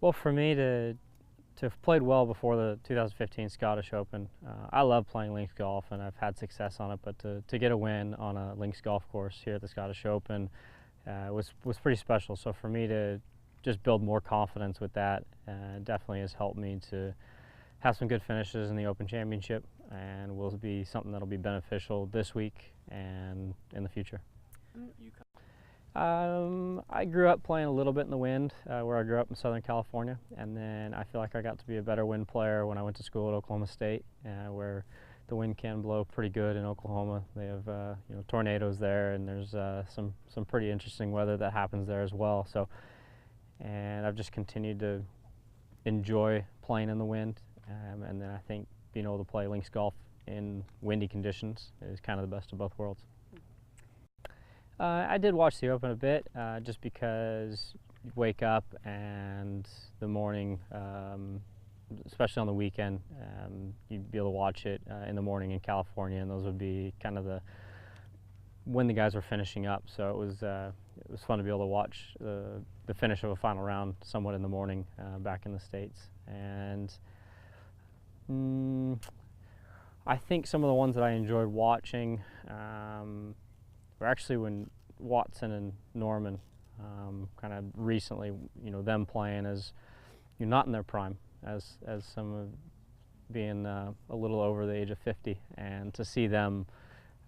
Well, for me to have played well before the 2015 Scottish Open, I love playing links golf and I've had success on it. But to get a win on a links golf course here at the Scottish Open was pretty special. So for me to just build more confidence with that definitely has helped me to have some good finishes in the Open Championship, and will be something that'll be beneficial this week and in the future. I grew up playing a little bit in the wind where I grew up in Southern California, and then I feel like I got to be a better wind player when I went to school at Oklahoma State, where the wind can blow pretty good in Oklahoma. They have tornadoes there, and there's some pretty interesting weather that happens there as well. So, and I've just continued to enjoy playing in the wind, and then I think being able to play links golf in windy conditions is kind of the best of both worlds. I did watch the Open a bit, just because you wake up and the morning, especially on the weekend, you'd be able to watch it in the morning in California, and those would be kind of when the guys were finishing up. So it was fun to be able to watch the finish of a final round somewhat in the morning back in the States. And I think some of the ones that I enjoyed watching were actually when Watson and Norman kind of recently, them playing as not in their prime, as some of being a little over the age of 50, and to see them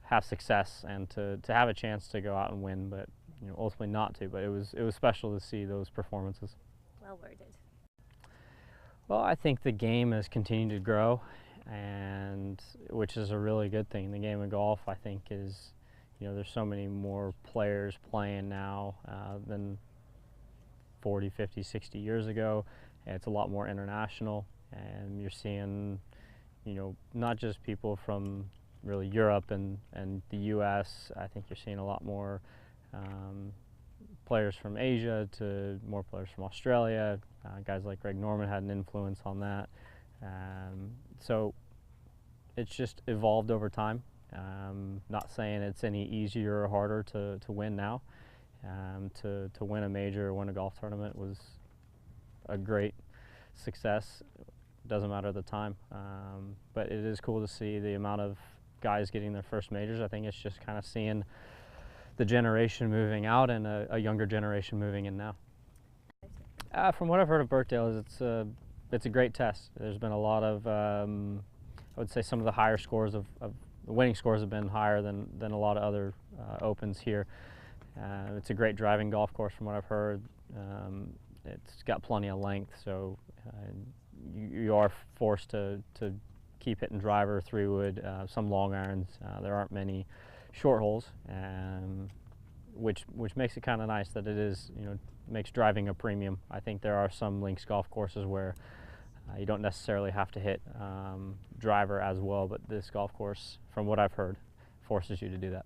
have success and to have a chance to go out and win, but ultimately not to. But it was special to see those performances. Well worded. Well, I think the game has continued to grow, and which is a really good thing. The game of golf, I think, is there's so many more players playing now than 40, 50, 60 years ago. And it's a lot more international, and you're seeing, not just people from really Europe and the U.S. I think you're seeing a lot more players from Asia to more players from Australia. Guys like Greg Norman had an influence on that. So it's just evolved over time. Not saying it's any easier or harder to win now. To win a major or win a golf tournament was a great success. Doesn't matter the time, but it is cool to see the amount of guys getting their first majors. I think it's just kind of seeing the generation moving out and a younger generation moving in now. From what I've heard of Birkdale, it's a great test. There's been a lot of, I would say some of the higher scores of the winning scores have been higher than a lot of other opens here. It's a great driving golf course from what I've heard. It's got plenty of length, so you are forced to keep hitting driver, 3-wood, some long irons. There aren't many short holes, which makes it kind of nice that it is, makes driving a premium. I think there are some links golf courses where you don't necessarily have to hit driver as well, but this golf course, from what I've heard, forces you to do that.